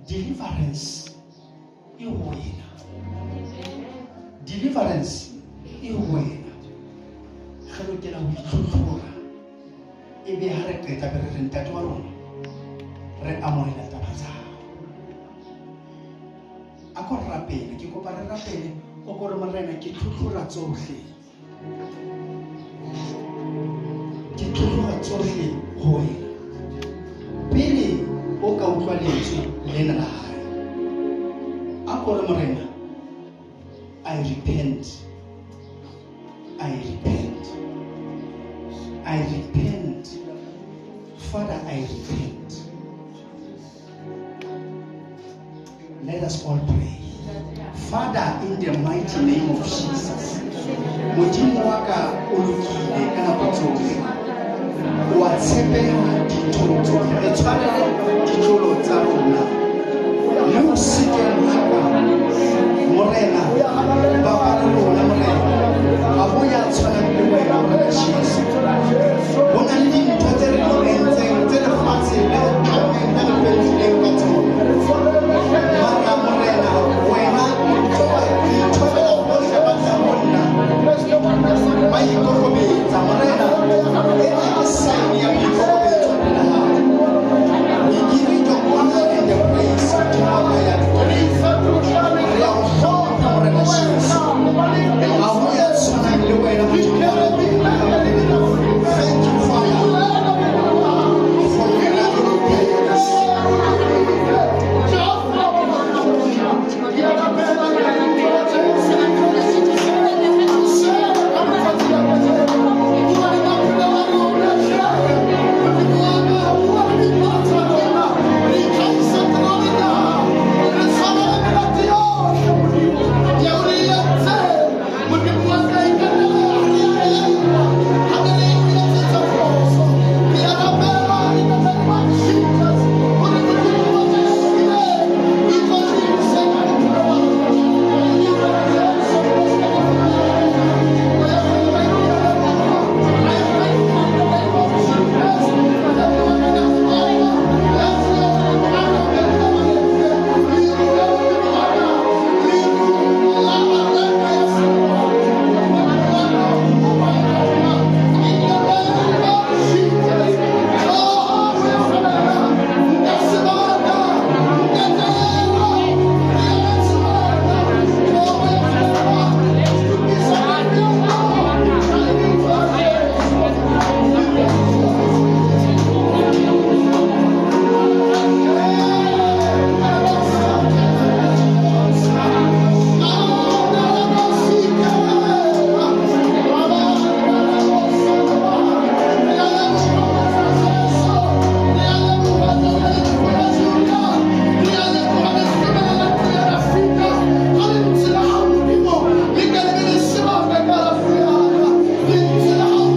deliverance e wena. Deliverance e wena. Re lokela ho itlhotlhora ebe ha re qeta be re ntate wa rona re amohela taba tsa hao. A ko rapele ke kopa re rapele o ko re morena ke tlhotlhora tsohle. Ke tlhotlhora tsohle ho wena. Pele o ka utlwa lentswe lena la hae. A ko re morena I repent. I repent. I repent. Father, I repent. Let us all pray. Father, in the mighty name of Jesus. Modimo wa ka o lokile ka nako tsohle. Wa tshepeha dithong tsohle. Re tshwarele ditlolo tsa rona. Le ho sekeng ha ka morena ba ba rona morena. A bo ya tshwana le wena morena Jesus. Bona le dintho tse re di entseng tse re fatshe le ka wena le pentileng ka tsona. Mara morena wena o ba ithobela bohle ba tla monna ba ikokobetsa morena ena ke sign ya boikokobetso le hao. We give you the honor and the praise to our God. Re a o hlompha morena Jesus. A ho ya tshwana le wena motho wa rapela. Thank you Father for your loving kindness.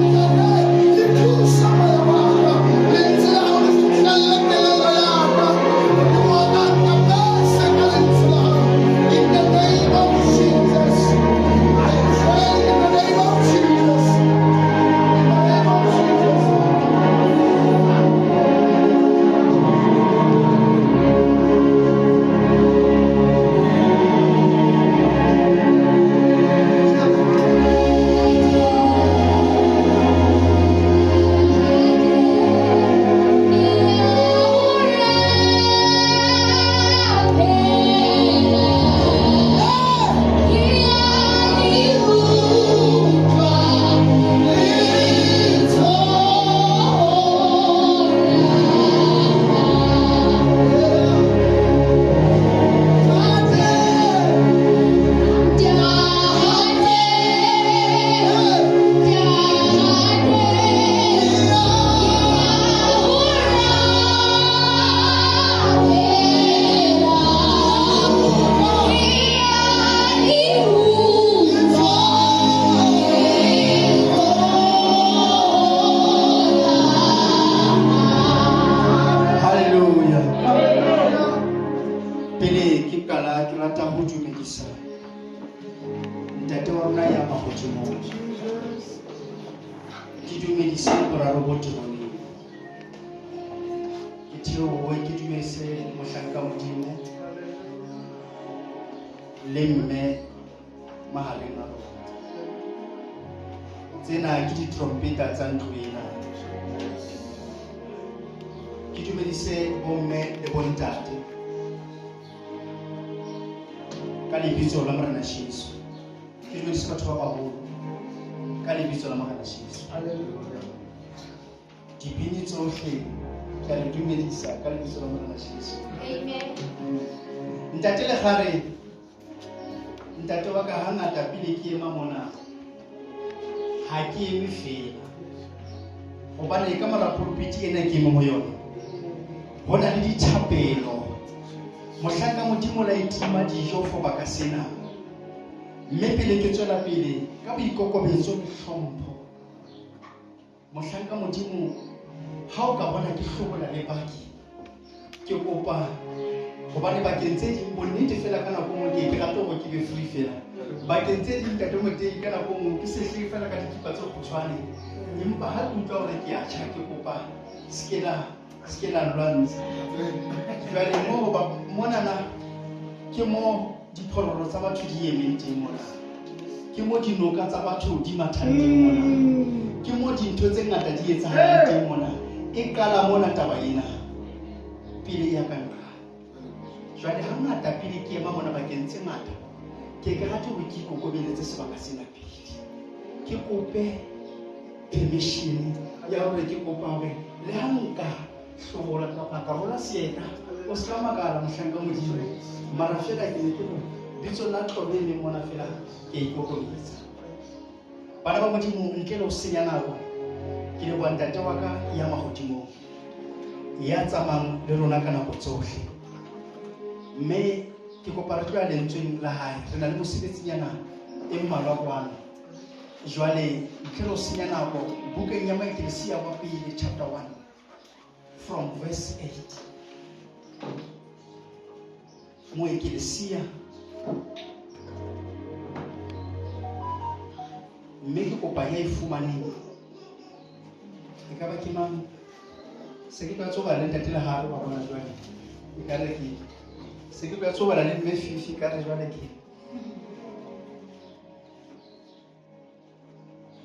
Ke tiro o ke dumetse mohlanka modimo le mme mahareng a rona. Tsena ke di-trompeta tsa ntlo ena. Ke dumedise bomme le bontate ka lebitso la Morena Jesu. Ke dumedise batho ba baholo ka lebitso la Morena Jesu. Haleluya. Dibini tsohle ke a le dumedisa ka lebitso la Morena Jesu. Amen. Ntate le gare, ntate wa ka hangata pele ke ema mona ha ke eme fela hobane ka mora pulpiti ena ke eme mo yona ho na le dithapelo. Mohlaka Modimo la itima dijo for baka sena, mme pele ke tswela pele ka boikokobetso le hlompho. Mohlaka Modimo ha o ka bona ke hlobola le baki, ke kopa hobane bakeng tse ding bonnete fela ka nako nngwe ke rata hore ke be free fela. Bakeng tse ding ka domoteng ka nako nngwe ke sehle fela ka dikipa tse kgutshwane, empa ha ke utlwa hore ke a tjha ke kopa ske la lwantsha. Jwale moo monana ke mo diphololo tsa batho di emeng teng mona, ke mo dinoka tsa batho di mathang teng mona, ke mo dintho tse ngata di etsahalang teng mona. E qala mona taba ena pele ya ka nqa. Jwale hangata pele ke ema mona bakeng tse ngata ke rata hore ke ikokobeletse sebaka sena pele, ke kope permission ya hore ke kopa hore le ha nka hlobola kapa ka rola seeta o se ka makala Mohlanka Modimo, mara fela ke ne ke mo bitso la tlobe le mona fela ke ikokobetsa. Bana ba Modimo, ntle le ho senya nako, ke le bua ntate wa ka ya mahodimo ya tsamang le rona ka nako tsohle, mme ke kopa re tloya lentsweng la hae. Re na le mosebetsinyana e mmalwa kwana. Jwale ntle le ho senya nako, bukeng ya Maekelesia wa pele chapter 1 from verse 8. Moekelesia mme ke kopa ya e fumaneng e ka ba ke mang se ke ka tsoba le ntate le hare wa bona. Jwale e ka re ke se ke ka tsoba le mme Fifi ka re jwale ke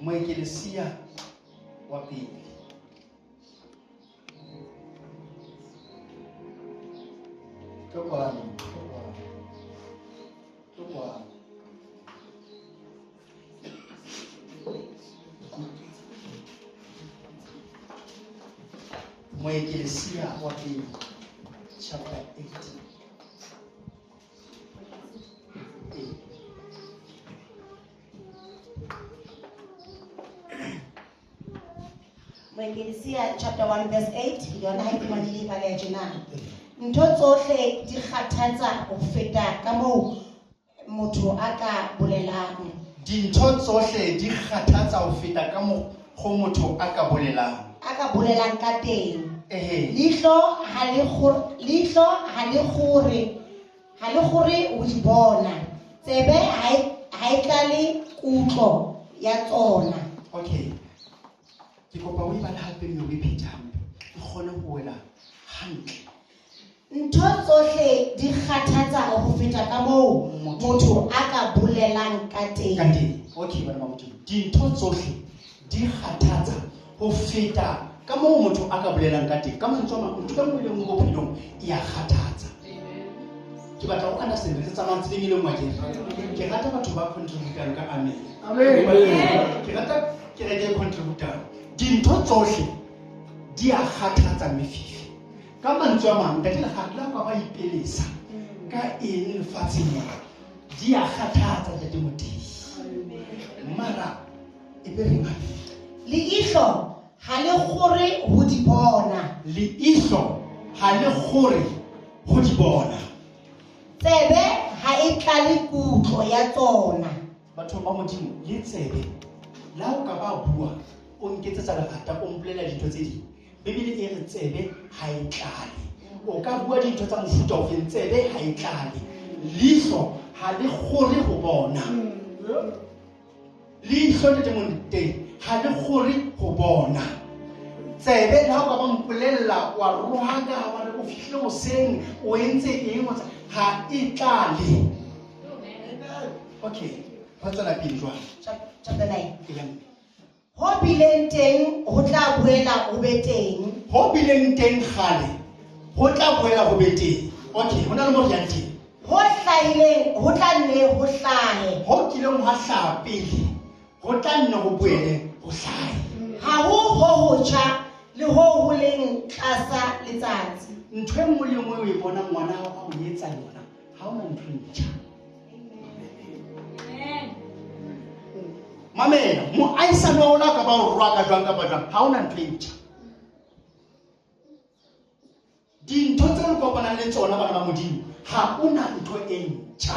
Moekelesia wa pele Moekelesia wa pele chapter 8. Moekelesia chapter 1 verse 8 yona ha ke manile ka le tjena. Ntho tsohle di kgathatsa ho feta ka moo motho a ka bolelang. Dintho tsohle di kgathatsa ho feta ka moo motho a ka bolelang ka teng. Lihlo ha le gore o di bona. Tsebe ha e tlale kutlo ya tsona. Okay. Ke kopa o ibala hape mme o iphete hampe ke kgone ho wela hantle. Ntho tsohle di kgathatsa ho feta ka moo motho a ka bolelang ka teng. Okay, bana ba Modimo, dintho tsohle di kgathatsa ho feta ka moo motho a ka bolelang ka teng. Ka mantswe a mang, ntho ka nngwe le nngwe bophelong e a kgathatsa. Ke batla ho understand re tsamaya tseleng e le nngwe akere. Ke rata batho ba contributang ka amen. Ke rata ke re contributor. Dintho tsohle di a kgathatsa mefifi. Ka mantswe a mang, ntate le gakla ka ba ipelesa ka eng lefatsheng ya di a kgathatsa ntate Modimo. Mara e be re ngata leihlo ha le gore ho di bona. Leihlo ha le gore ho di bona. Tsebe ha e tlale kutlo ya tsona. Batho ba Modimo, le tsebe la o ka ba bua o nketsetsa lerata o mpolela dintho tse ding. Bibele e re tsebe ha e tlale. O ka bua dintho tsa mofuta o feng, tsebe ha e tlale. Leihlo ha le gore ho bona. Leihlo le demonte ha le gore ho bona. Tsebe la ho ba mpolella wa rohaka wa re o fihle hoseng o entse eng ha e tlale. Okay, what's on a pin one? Chapter 9. Ho bileng teng ho tla boela ho be teng. Ho bileng teng kgale, ho tla boela ho be teng. Okay, hona le mo re yang teng. Ho hlahileng ho tla nne ho hlahe. Ho kileng ha hlaha pele, ho tla nne ho boele ho hlahe. Ha ho hotjha le ho holeng tlasa letsatsi. Ntho e nngwe le nngwe o e bonang ngwana hao a o etsa yona, ha hona ntho e ntjha. Mamela, moahisane wa rona ka ba o rwaka jwang kapa jwang, ha hona ntho e ntjha. Dintho tse re kopanang le tsona bana ba Modimo, ha hona ntho e ntjha.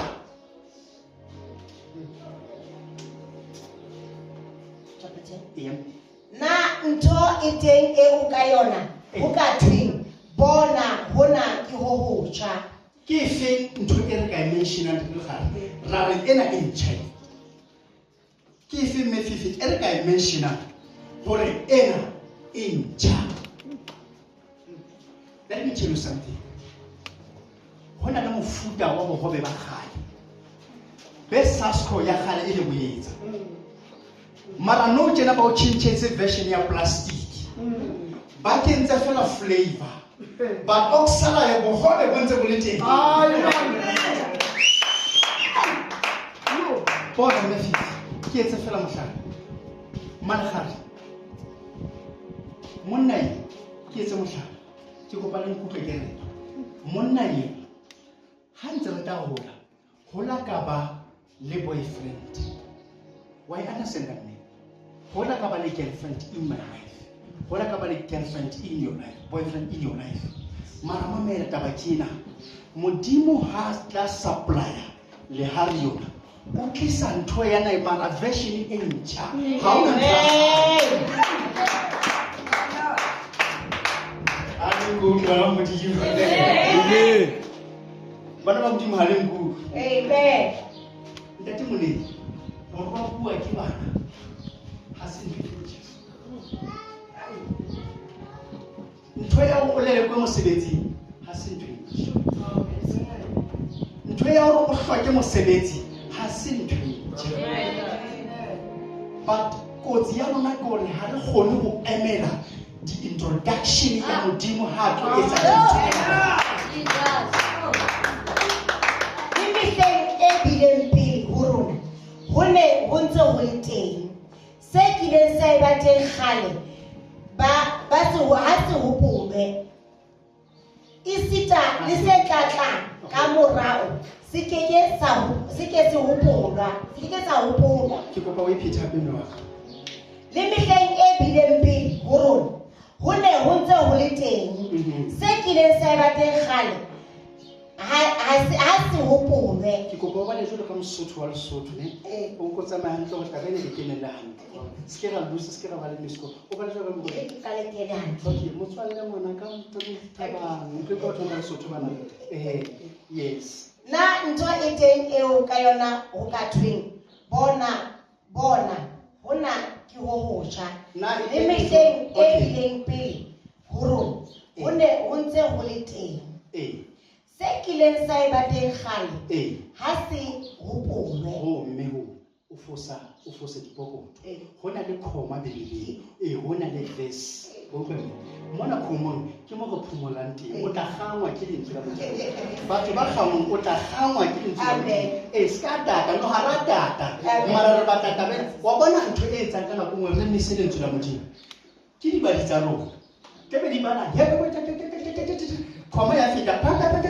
Na ntho e teng eo ka yona ho ka thweng bona hona ke ho hotjha. Ke efe ntho e re ka e mentionang le gare ra re ena e ntjha? Ke efe mefifi e re ka e mentionang hore ena e ntjha? Let me tell you something. Hona le mofuta wa bohobe ba kgale be Sasco ya kgale e le boetsa, mara no tjena ba o tshintshetse version ya plastic ba kentse fela flavor ba oksala ya bohobe bo ntse bo le teng. Bona mefifi ke etse fela mohlala managari monna ye ke etse mohlala ke kopa le nkutlwe ke re monna ye ha ntse re ta hola ka ba le boyfriend. Why understand that me? Hola ka ba le girlfriend in my life, hola ka ba le girlfriend in your life, boyfriend in your life. Mara mamela taba kena Modimo ha tla supplier le ha re yona o tlisa ntho ya nae mara version e ntjha. Ha hona Amen. Bana ba Modimo ha le nkutlwe. Amen. Ntate Moledi, hore ba bua ke bana ha se ntho e ntjha. Ntho ya hore o lele kwe mosebetsing ha se ntho e ntjha. Ntho ya hore o hloke mosebetsi ha se ntho e ntjha. But kotsi ya rona ke hore ha re kgone ho emela di-introduction ya Modimo ha tlo etsa dintho. Mehleng e bileng pele ho rona ho ne ho ntse ho le teng se kileng sa eba teng kgale ba se ha se hopolwe isita le se tlatla ka morao se ke se hopolwa Ke kopa o ipheta pelo wa ka. le mehleng e bileng pele ho rona ho ne ho ntse ho le teng se kileng sa eba teng kgale ha se hopolwe. Ke kopa o ba le jwalo ka Mosotho wa Lesotho ne o nko tsamaya hantle gore taba ene e kenelle hantle. Se ke ra busa, se ke ra ba le misko o ba le jwalo ka ke kale ke hantle. Okay, motswalle ngwana ka tabang ke go tsona Lesotho bana. Yes. Na ntho e teng eo ka yona ho ka thweng bona hona ke ho hotjha. Le mehleng e bileng pele ho rona ho ne ho ntse ho le teng se kileng sa eba teng kgale ha se hopolwe. Ho mme ho o fosa dipokoto. Hona le khoma beleleng hona le verse mona khomong ke mo go phumolang teng o tla gangwa ke lentswe la Modimo. Batho ba gangwang o tla gangwa ke lentswe la Modimo. Ska data no hara data mara re batla tabe wa bona ntho e etsang ka nako nngwe re mise lentswe la Modimo ke di badi tsa rona ke be di bana khoma ya feta re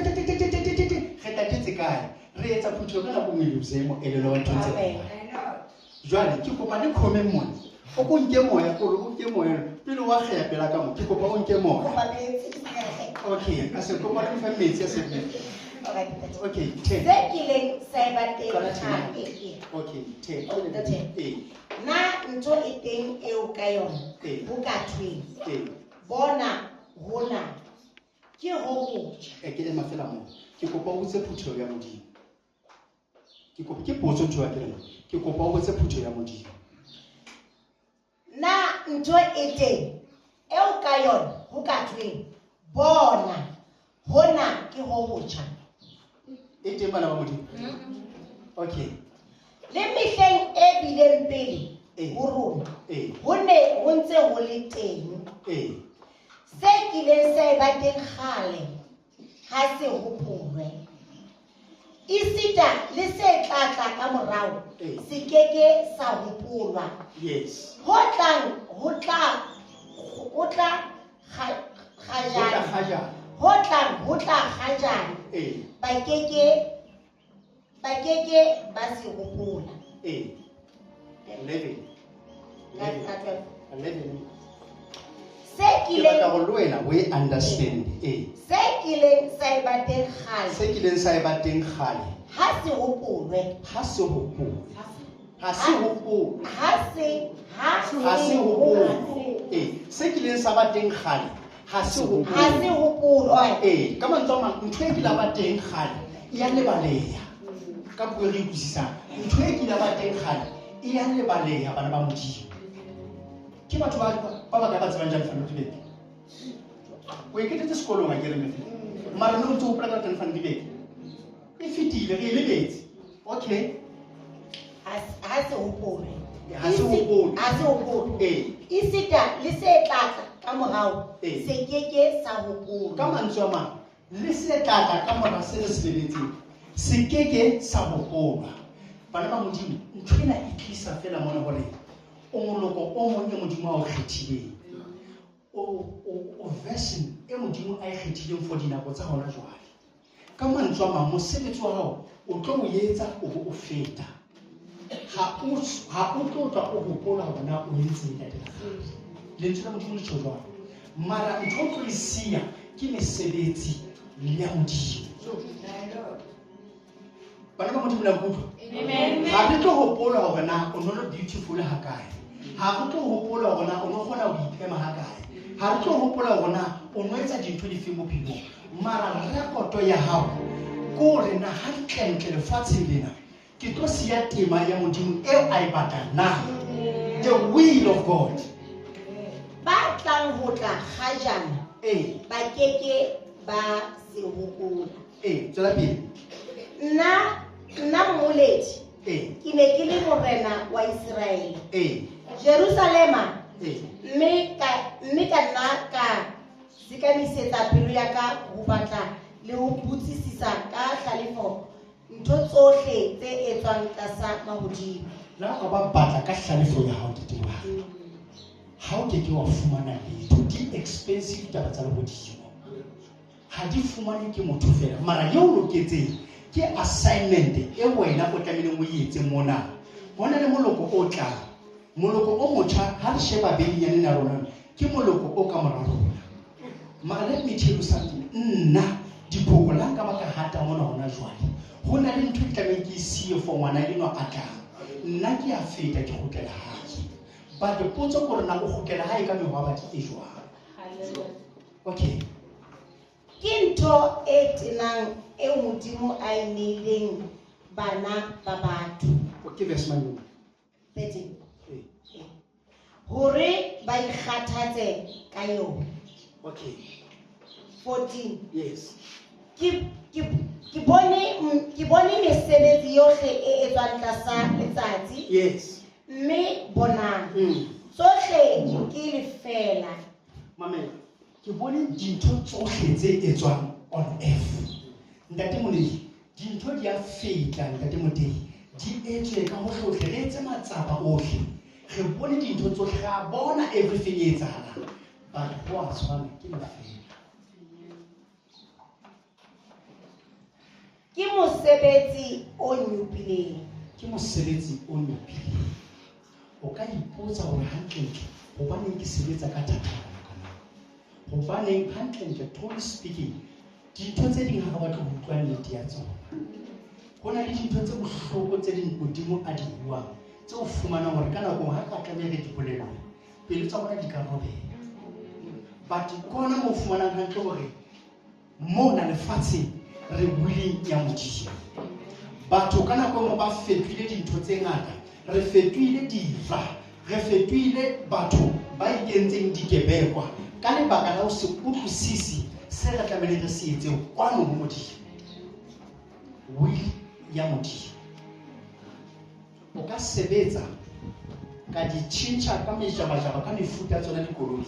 tatetse kae re etsa phutho ka nako nngwe le usemo elelo wa ntho tse. Jwale ke kopa le khome mona o ko nke moya gore o nke moya pele wa kgea pela ka mo ke kopa o nke moya. Okay, a se kopa le fa metsi a se okay, take. Se kileng sa eba teng kgale. Okay, take. Na ntho e teng eo ka yona ho ka thweng bona hona ke ho hotjha. Ke ema fela mo ke kopa o botse phutho ya Modimo. Ke kopa ke potso ntho ya kena ke kopa o botse phutho ya Modimo. Na ntho e teng eo ka yona ho ka thweng bona hona ke ho hotjha. E teng bana ba Modimo. Okay. le mehleng e bileng pele ho rona ho ne ho ntse ho le teng se kileng sa eba teng kgale ha se hopolwe isita le se tlatla ka morao se keke sa hopolwa Yes. ho tla kgajana ba keke ba se hopola 11. se kileng We understand. se kileng sa eba teng kgale Se kileng sa eba teng kgale. ha se hopolwe Ha se hopole. Ha se hopole. Se kileng sa ba teng kgale. Ha se hopole. Ka mantswe a mang, ntho e ke la ba teng kgale e ya lebaleha. Ka puo re utlwisisang. Ntho e ke la ba teng kgale e ya lebaleha bana ba Modimo. Ke batho ba ka ba tsebang jang fana dibeke. O eketetse sekolong a kere mefe. Mara no ntse o hopola ka teng fana dibeke. E fetile re lebetse. Okay. Ha se hopole. Ha se hopole. Isita le se tlatla ka morao se keke sa hopolwa. Ka mantswe a mang, le se tlatla ka mora se re se lebetseng se keke sa hopolwa. Bana ba Modimo, ntho ena e tlisa fela mona hore o moloko o mong e Modimo a o kgethileng. O version e Modimo a e kgethileng for dinako tsa hona jwale. Ka mantswe a mang, mosebetsi wa hao o tlo o etsa o bo o feta. Ha o tlo tla o hopola hore na o entseng ka teng. Lentswe la Modimo le tjho jwalo. Mara ntho o tlo e siya ke mesebetsi ya Modimo. Bana ba Modimo la kutlwa. Amen. Ha re tlo hopola hore na o no beautiful ha kae. Ha re tlo hopola hore na o no kgona ho iphema ha kae. Ha re tlo hopola hore na o no etsa dintho di feng bophelong. Mara rekoto ya hao ko re na hantle lefatsheng lena ke tlo siya tema ya Modimo eo a e batlang na. The will of God. Ba tlang ho tla kgajana ba keke ba se hopola. Tswela pele. Nna mmoledi ke ne ke le morena wa Israele Jerusalema mme ka nna ka sekamisetsa pelo ya ka ho batla le ho botsisisa ka hlalefo ntho tsohle tse etswang tlasa mahodimo. La ka ba batla ka hlalefo ya hao tetebwa. Ha o ke wa fumana letho di expensive taba tsa lehodimo. Ha di fumane ke motho fela mara yo loketseng ke assignment e wena o tlamehileng o etse mona. Hona le moloko o tlang. Moloko o motjha ha re sheba benyane na rona ke moloko o ka mora rona. Mara let me tell you something. Nna dipoko la ka ba ka hata mona hona jwale. Hona le ntho e tlamehile ke siye for ngwana leno a tlang. Nna ke a feta ke gotlela hae. But the potso ko rena o gotlela hae ka mehwa ba ke jwang. Okay. Ke ntho e tenang e Modimo a ineleng bana ba batho. Okay, verse 9. 13. Hore ba ikgathatse ka yona. Okay. 14. Yes. Ke bone mesebetsi yohle e etswang tlasa letsatsi. Yes. Mme bonang. Tsohle ke lefela. Mamela. Ke bone dintho tsohle tse etswang on earth. Ntate Moledi, dintho di a feta ntate Motedi. Di etswe ka hohle re etse matsapa ohle. Re bone dintho tsohle ra bona everything e etsahalang. But ho a tshwana ke lefela. Ke mosebetsi o nyopileng. Ke mosebetsi o nyopileng. O ka ipotsa hore hantle hobaneng ke sebetsa ka thata kana. Hobaneng hantle totally speaking dintho tse ding ha re batla ho utlwa nnete ya tsona. Ho na le dintho tse bohloko tse ding Modimo a di buang tse o fumanang hore ka nako ha ka tlameha re di bolelwe pele tsa bona di ka robeha. But kona mo fumanang hantle hore mona lefatsheng re buileng ya Modimo. Batho ka nako mo ba fetohile dintho tse ngata. Re fetohile difa, re fetohile batho ba ikentseng dikebekwa ka lebaka la ho se utlwisisi se re tlamehile re se etse kwano mo Modimo. Will ya Modimo. o ka sebetsa ka di tšhintšha ka mejabajaba ka mefuta tsona dikoloi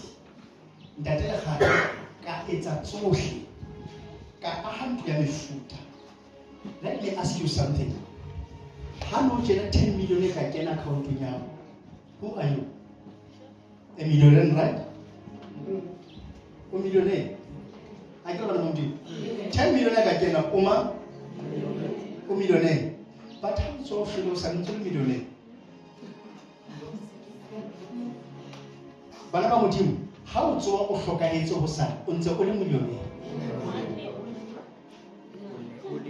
ntate Lekgale ka etsa tsohle ka aha ntlo ya mefuta. Let me ask you something. Ha no tjena 10 million e ka kena accountong ya who are you? A millionaire, right? A millionaire. I can't remember. 10 million e ka kena uma a millionaire. But how so feel o santle millionaire? Bana ba modimo, ha o tsoa o hlokahetse ho sana o ntse o le millionaire.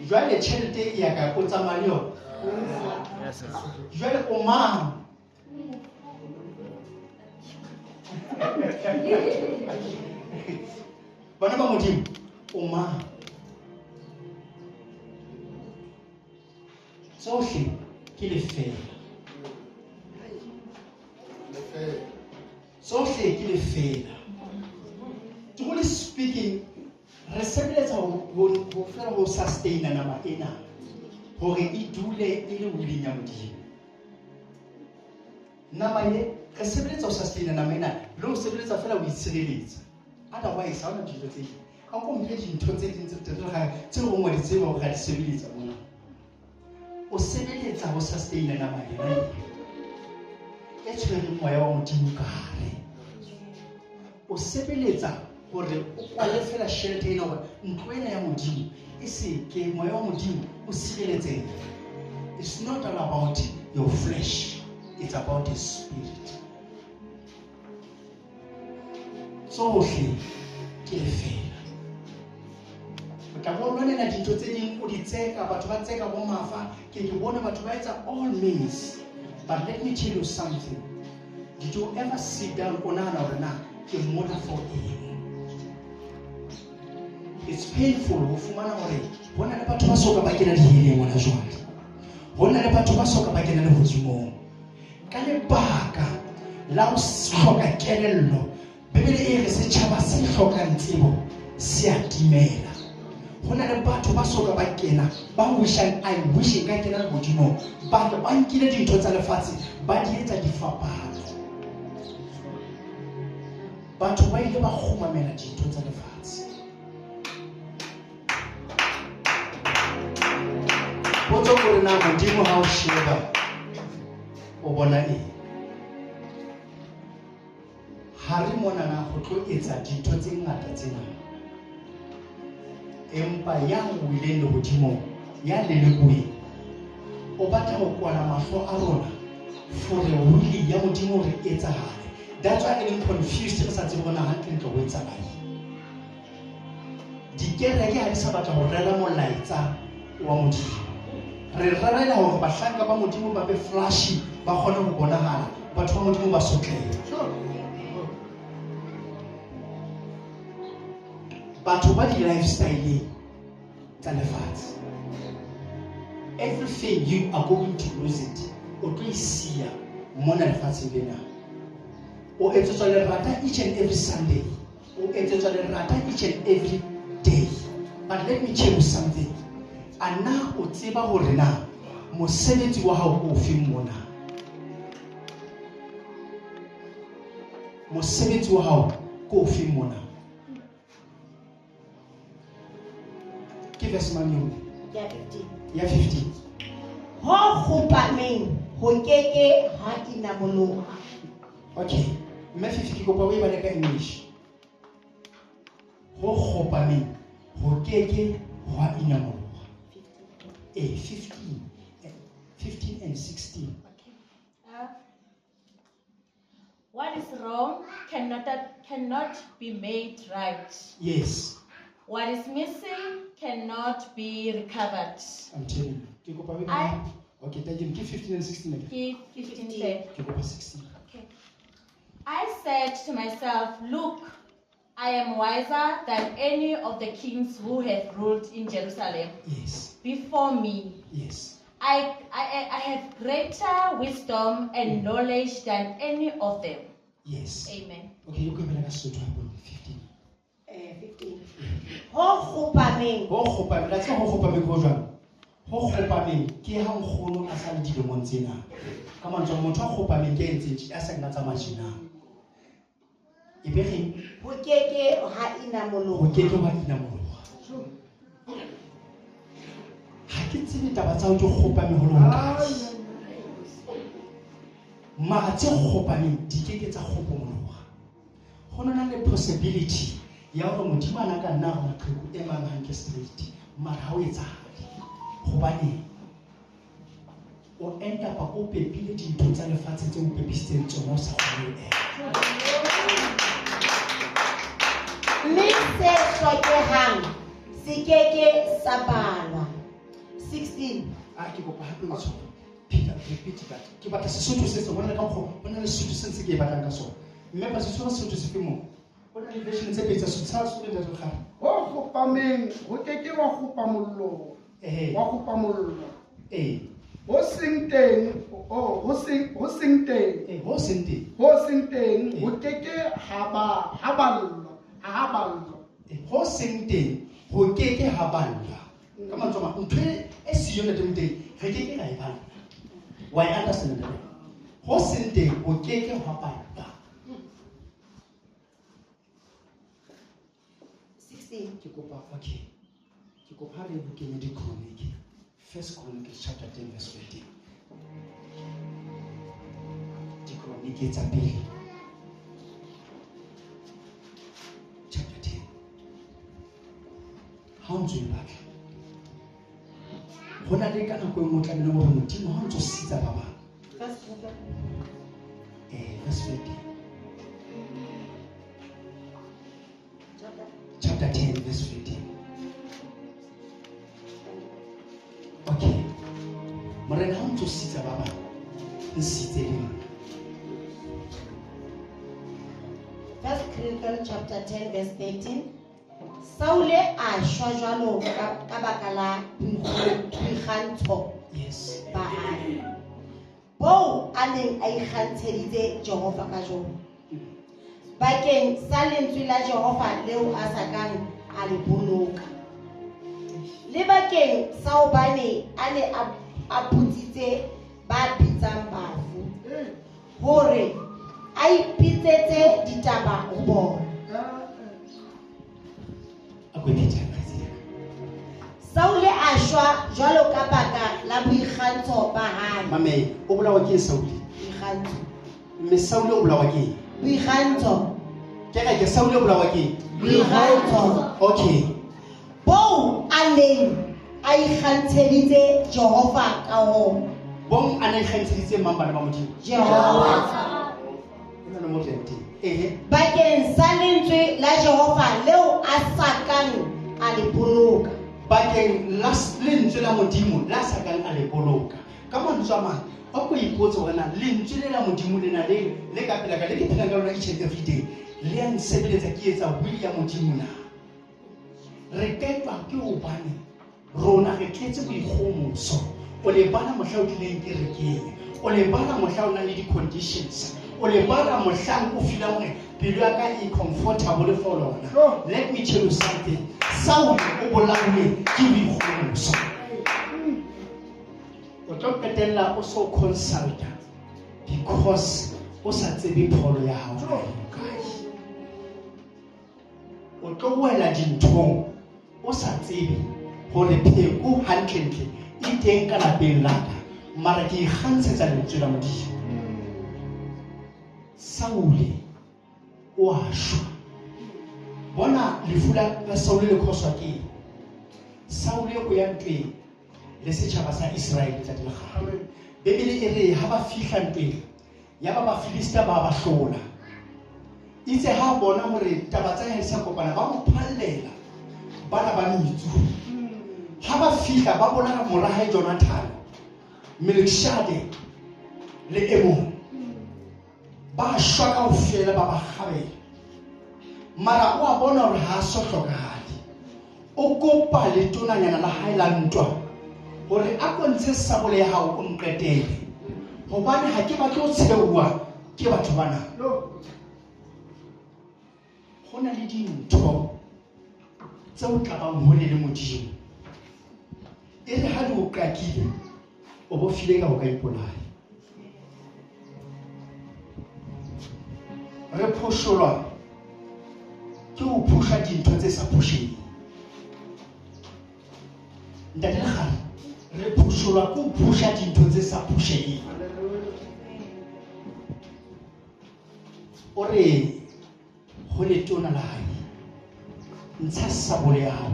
Jwale tjhelete e ya ka o tsamaya le yona. Jwale o mang? Bana ba modimo, o mang? Tsohle ke lefela. Tsohle ke lefela. Truly speaking, re sebeletsa ho fela ho sustaina nama ena hore e dule e le willing ya modimo. Nama ye re sebeletsa ho sustaina nama ena le ho sebeletsa fela ho itshireletsa. Otherwise ha ona dilo tse ding. Ha o mphe dintho tse ding tse tse o ngwe di tseba hore ra di sebeletsa mona. O sebeletsa ho sustaina nama ena e tshwereng moya wa modimo ka hare. O sebeletsa hore o kwale fela tjhelete ena hore ntlo ena ya modimo e se ke moya wa modimo o sireletsehe. It's not all about your flesh, it's about the spirit. Tsohle ke lefela. O tla bona nena dintho tse ding o di tseka batho ba tseka bo mafa ke di bona batho ba etsa all means. But let me tell you something. Did you ever sit down on an order ke mona for eng? It's painful ho fumana hore bona le batho ba soka ba kena diheleng ngwana jwale. Hona le batho ba soka ba kena le hodimong. Ka lebaka la ho hloka kelello, Bebele e re setjhaba se hlokang tsebo se a timela. Hona le batho ba soka ba kena ba wishang I wishing ka kena le hodimong. Ba nkile dintho tsa lefatshe ba di etsa difapano. Batho ba ile ba kgumamela dintho tsa lefatshe. Potso gore na modimo ha o sheba o bona eng? Ha re mona na go tlo etsa dintho tse ngata tsena. Empa ya ngwileng le hodimo ya lelekuwe o batla ho kwala mahlo a rona for the will ya modimo re etsahale. That's why I'm confused re sa tsebe bona hantle ntlo ho etsahala. Dikereke ha di sa batla ho rera molaetsa wa modimo. Re rarela hore bahlanka ba modimo ba be flashy ba kgone ho bonahala batho ba modimo ba sotlehe. Batho ba di lifestyle tsa lefatshe. Everything you are going to lose it. O tlo isiya mona lefatsheng lena. O etsetswa lerata each and every Sunday. O etsetswa lerata each and every day. But let me tell you something. Ana o tseba hore na mosebetsi wa hao o feng mona. Mosebetsi wa hao ko o feng mona. Ke verse mane Ya 15. ya 15. Ho khupameng ho keke ha inamoloha. Okay. Mme 50 kopa o e bale ka English. Ho khopameng ho keke ha inamoloha. 15 and 16. Okay. What is wrong cannot be made right. Yes. What is missing cannot be recovered. I'm telling you. Ke kopa o e I- bale. Okay, thank you. Ke 15 and 16 again. He 15 said, Ke kopa 16. okay. I said to myself, look, I am wiser than any of the kings who have ruled in Jerusalem Yes. before me. Yes. I have greater wisdom and knowledge than any of them. Yes. Amen. Okay, you can bala ka Sotho hapo 15. 15. Ho khupameng Ho khopameng, la tseba ho khopameng ho jwang? ho kgopameng ke ha nkgono a sa le dilemong tsena ka mantswe motho a kgopameng ke etse a sa nna tsa majina e be re ho keke ha ina moloho ho keke wa ina moloha ha ke tsebe taba tsa ho ke kgopame ho lona mara tse kgopameng di keke tsa kgopomoloha ho na le possibility ya hore modimo ana ka nna ho maqheku e mang hanke straight mara ha o etsahale hobane o enta pa o pepile dintho tsa lefatshe tse o pepisitseng tsona o sa kgone mme se hlokehang se keke sa balwa 16 ke kopa hape o tsho Peter repeat that ke batla Sesotho se sengwe ka go bona le Sesotho se ntse ke batlang ka sona mme ba Sesotho se fe mo bona le version tse pedi tsa Sesotho se le ga ho kgopameng ho keke wa kgopa mollo wa kgopa mollo ho seng teng ho seng teng ho keke ha ballo ho seng teng ho keke ha balla ka mantswe ma ntho e siyo le teng re keke ra e balla wa e understand that ho seng teng ho keke ha balla 16 ke kopa okay ke kopa re bukeng di chronic First Chronicles chapter 10 verse 15 di chronic tsa pele chapter 10 ha o ntse batla hona le kana go mo tlamela mo modimo ha o ntse sitsa ba bang verse 15 chapter 10 verse 15 okay morena ha o ntse sitsa ba bang nsitse le First Chronicles chapter 10 verse 13 Saule a shwa jwalo ka baka la boikgantsho yes ba hae bo a neng a ikgantsheditse Jehova ka jona bakeng sa lentswe la Jehova leo a sa kang a le boloka le bakeng sa hobane a ne a putsitse ba bitsang bafu hore a ipitsetse ditaba ho bona Saule a shwa jwalo ka baka la boikgantsho ba hae mame o bolawa ke Saule boikgantsho mme Saule o bolawa ke boikgantsho ke ga ke Saule o bolawa ke boikgantsho okay bo a neng a ikgantsheditse Jehova ka ho bong ana ikgantsheditse mang bana ba modimo Jehova ona le motente bakeng sa lentswe la Jehova leo a sa kang a le boloka bakeng la lentswe la modimo la sa kang a le boloka ka mantswe a mang ba go ipotsa hore na lentswe la modimo le na le ka pela ka le ke phela ka lona each and every day le a nsebeletsa ke etsa will ya modimo na re ketwa ke o bane rona re tletse boikgomoso o le bana mohla o tlileng ke rekeng o le bana mohla o na le di-conditions o le bana mohlang o fila hore pelo ya ka e comfortable for lona let me tell you something Saul o bolawe ke boikgomoso o tlo qetella o so consulta because o sa tsebe pholo ya hao o tlo wela dinthong o sa tsebe hore pheko hantlentle e teng ka lapeng la ka mara ke ikgantshetsa lentswe la modimo Saule o a shwa bona lefu la Saule le khoswa ke Saule o ya ntweng le setjhaba sa Israel tsa dilekgale Bebele e re ha ba fihla ntweng ya ba Filistia ba hlola itse ha bona hore taba tsa hae sa kopana ba mo phallela bana ba mitsu ha ba fihla ba bona mora hae Jonathan Melchizedek le Emon ba shwa ka ofela ba ba khabela mara o a bona hore ha so hlokahale o kopa le tonanyana la hae la ntwa hore a kontse sabole ya hao o nqetele hobane ha ke batle o tsheua ke batho bana hona le dintho tse o tlabang hole le modimo e re ha o qakile o bo file ka o ka ipolaya. Re phosholwa ke o phusha dintho tse sa phusheng. Ntate ga re phosholwa ke o phusha dintho tse sa phusheng. Ore ho le tona la hae ntsha sabole ya hao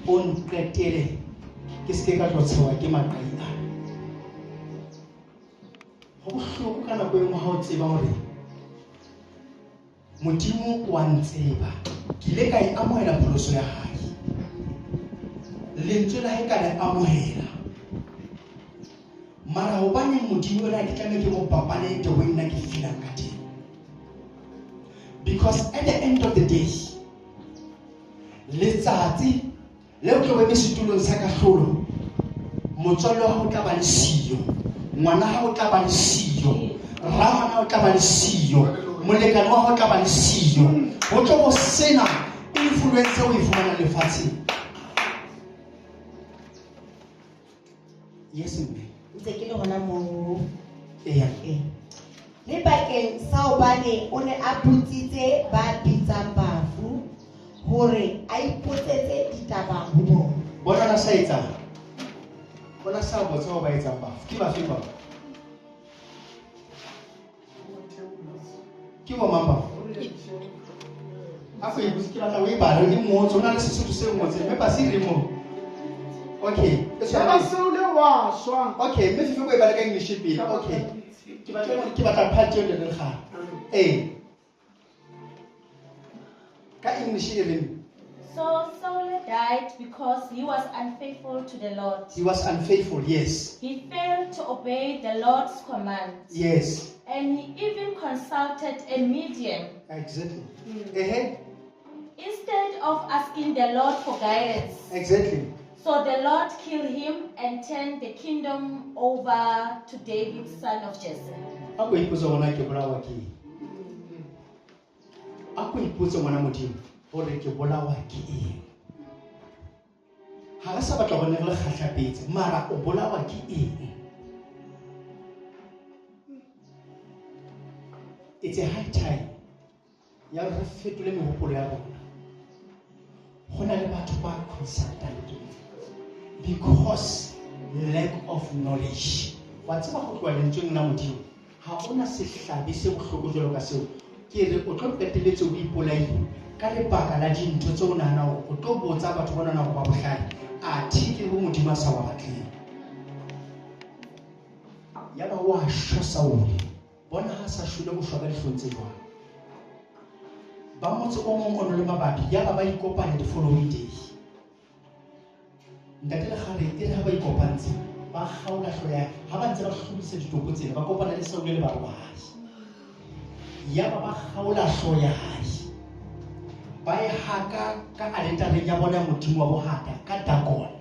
o nqetele ke se ka tlotshewa ke maqaina. Ho bohloko ka nako e nngwe ha o tseba hore Modimo wa ntseba, ke ile ka e amohela pholoso ya hae, lentswe la hae ka le amohela, mara hobane Modimo ona ke tlameha ke mo papale the way nna ke feelang ka teng. Because at the end of the day, letsatsi leo ke weme setulong sa kahlolo, motswalle wa hao tla ba le siyo, ngwana hao tla ba le siyo, ramana o tla ba le siyo, molekane wa hao tla ba le siyo. Ho tlo bo sena influence o e fumana lefatsheng. Yes mme. Ntse ke le hona moo. Eya. Le bakeng sa hobane o ne a putsitse ba bitsang bafu hore a ipotsetse ditaba ho bona. Bona na sa etsa. Bona sa botsa ho ba etsa bafu. Ke ba fe ba? Ke bo mamba. Afa e butse ke batla o e bala le motho o na le Sesotho se ngotse mme ba se re mo. Okay, okay, mme fifi go e bala ka English pele. Okay. Ke batla part yo le ga. Ka English e reng? So Saul died because he was unfaithful to the Lord. He was unfaithful, yes. He failed to obey the Lord's command. Yes. And he even consulted a medium. Exactly. Instead of asking the Lord for guidance. Exactly. So the Lord killed him and turned the kingdom over to David, son of Jesse. Ako ipotsa ngwana ke bolawa ke. Ako ipotsa ngwana Modimo hore ke bolawa ke eng. Ha re sa batla go nne le kgatlhapetse, mara o bolawa ke eng. It's a high time ya re fetole mehopolo ya rona. Go na le batho ba consultant because lack of knowledge. Wa tseba go tloa lentsweng la Modimo ha ona sehlabi se bohloko jalo ka seo. Ke re o tlo peteletse o ipolaile ka lebaka la dintho tse o nahana hore o tlo botsa batho ba nahana hore ba bohlale athe ke bo Modimo sa wa batleng. Ya ba wa shwa Saul bona ha sa shule go shwa ka dihlong tse jwang. Ba motse o mong o le mabapi ya ba ikopanya the following day. Ntate le gare e re ha ba ikopantse ba gaola hloya ha ba ntse ba hlobisa ditoko tsena ba kopana le Saul le ba bahi. Ya ba gaola hloya hae ba e haka ka altareng ya bona Modimo wa bohata ka Dagon.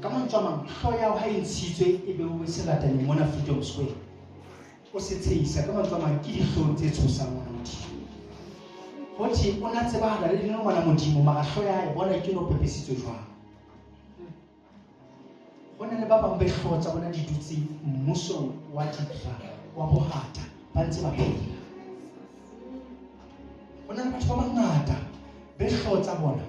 Ka mantswe a mang hloya ha e ntshitswe e be o se latane mona Freedom Square. O se tseisa ka mantswe a mang ke dihlong tse tshosang ngwana Modimo. Hothi o na tsebahala le dino ngwana Modimo mara hloya e bona ke no pepesitswe jwang. Bona le ba bang be hlotsa bona di dutse mmuso wa dikra wa bohata ba ntse ba phela. Bona le batho ba bangata be hlotsa bona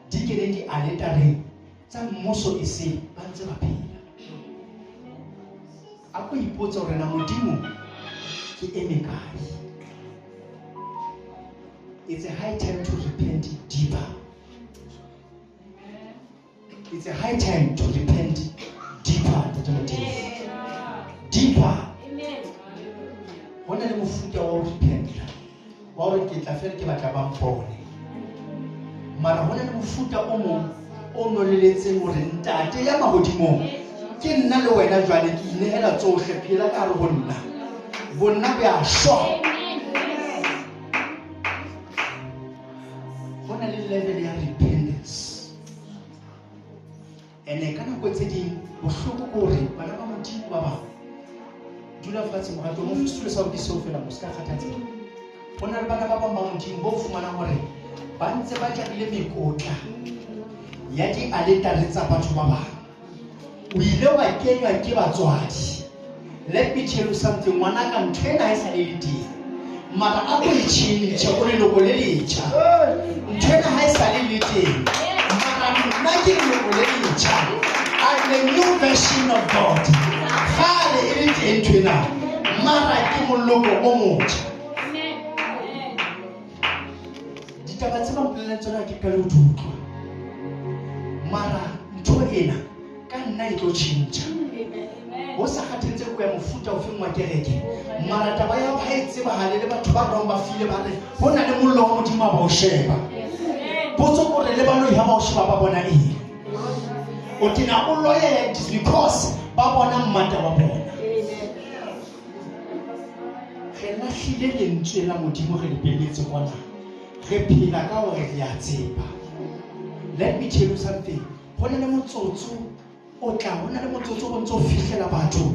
di kene di altareng tsa mmuso e se ba ntse ba phela. Ako ipotsa hore na Modimo ke eme kae. It's a high time to repent deeper. It's a high time to repent deeper. Deeper. Hona le mofuta wa repent. Wa hore ke tla fela ke batla ba mpone. Mara hona le mofuta o mong o noleletseng hore ntate ya mahodimong ke nna le wena jwale ke inehela tsohle phela ka re ho nna. Bona be a shwa. Hona le level ya repentance. Ene kana go tse ding bohloko go re bana ba Modimo ba bang dula fatshe morato mo fistule sa di so fela mo ska kgathatse. Hona le bana ba bang ba Modimo bo fumana hore ba ntse ba jabile mekotla ya di aletare tsa batho ba bang. O ile wa kenywa ke batswadi. Let me tell you something, ngwanaka ntho ena ha e sa le le teng. Mara a ko itshintshe o leloko le letjha. Ntho ena ha e sa le le teng. Mara nna ke leloko le letjha. I'm a new version of God. Kgale e le teng ntho ena. Mara ke moloko o motjha. Ditaba tse ba mpolella tsona ke ka le utlwa. Mara ntho ena ka nna e tlo tjhentjha. Ho sa kgathetse go ya mofuta o feng wa kereke. Mara taba ya ha e tsebahale le batho ba rong ba file ba re ho na le mollo wa Modimo ba o sheba. Potso gore le bano ha ba o sheba ba bona eng. O tena o loyal because ba bona mmata wa bona. Re lahlile lentswe la Modimo re le peletse kwana. Re phela ka hore re a tseba. Let me tell you something. Ho na le motsotso o tla ho na le motsotso o ntse o fihlela batho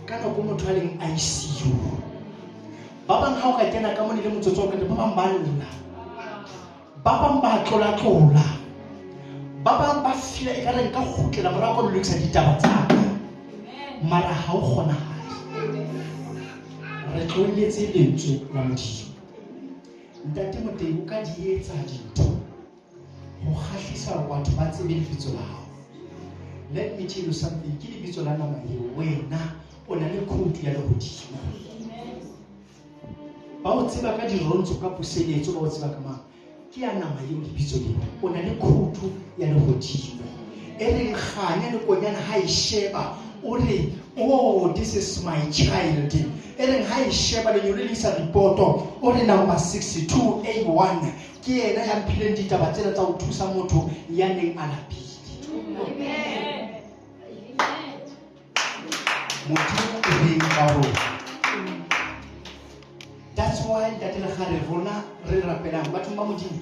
ka nako motho a leng ICU. Ba bang ha o ka kena ka mone le motsotso o ka ba bang ba lla. Ba bang ba tlola. Ba bang ba fila e ka re nka khutlela mora go lokisa ditaba tsa ka. Mara ha o kgona hale. Re tlolletse lentswe la Modimo. Ntate Motebo ka di etsa dintho ho khahlisa batho ba tsebe lebitso la hao. Let me tell you something, ke lebitso la nama eo wena o na le khoutu ya lehodimo. Ba o tseba ka dirontsho ka puseletso ba o tseba ka mang. Ke ya nama eo lebitso leo o na le khoutu ya lehodimo. E reng kganya le konyana ha e sheba o re oh this is my child. E reng ha e sheba le nyole le isa reporto o re number 62A1 ke yena ya mphileng ditaba tsena tsa ho thusa motho ya neng a lapile. That's why that le rona re rapelang batho ba Modimo.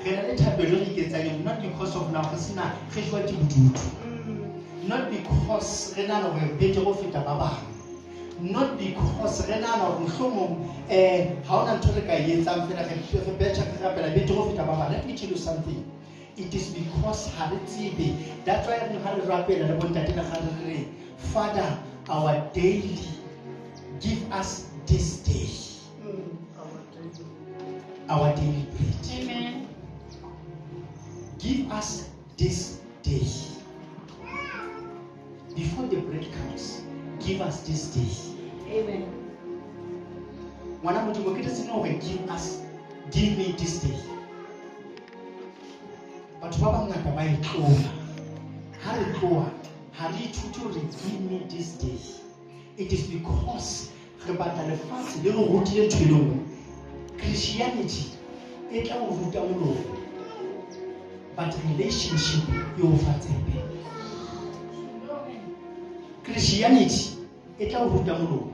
Re na le thapelo re iketsang not because of now sina re jwa di bodutu. Not because re na le re bete go feta ba bang. Not because re na le mohlomong ha ona ntho re ka etsang fela re betcha re rapela bete go feta ba bang. Let me tell you something. It is because Haritsebe. That's why I'm going to rappel and I Father, our daily, give us this day. Our daily bread. Amen. Give us this day. Before the bread comes, give us this day. Amen. When I'm going to give me this day. But Baba Naka by Tloa, Harry Tloa, Harry Tutu give me this day. It is because Rebata the first little routine to know Christianity, it will root down, but relationship you will Christianity, it will root down.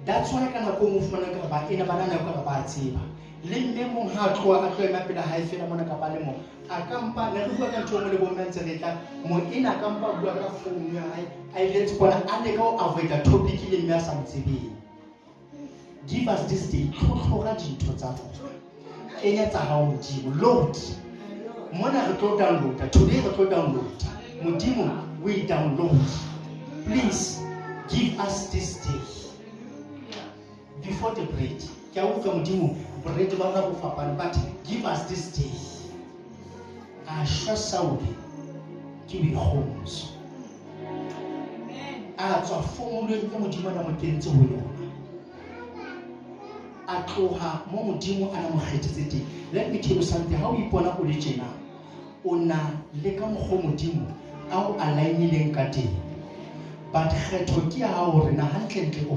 That's why I can go move Manaka in a banana Karabati. Le mo ha tloa a tloa mapela ha e fela mona ka ba le mo a kampa na re bua ka ntho mo le bo mentse re tla mo ina kampa bua ka phone ya hae a ile tsona a le ka o avoid topic le mme a sa mtsebeng. Give us this day tlhotlhora dintho tsa rona kenya tsa hao Modimo load mona re tlo download today re tlo download Modimo we download. Please give us this day before the bread. But give us this day. I shall sound to be homes. As a form of the let me tell you something. How we put up origin ona lekam home Modimo au aligning kate. But he took care how na handle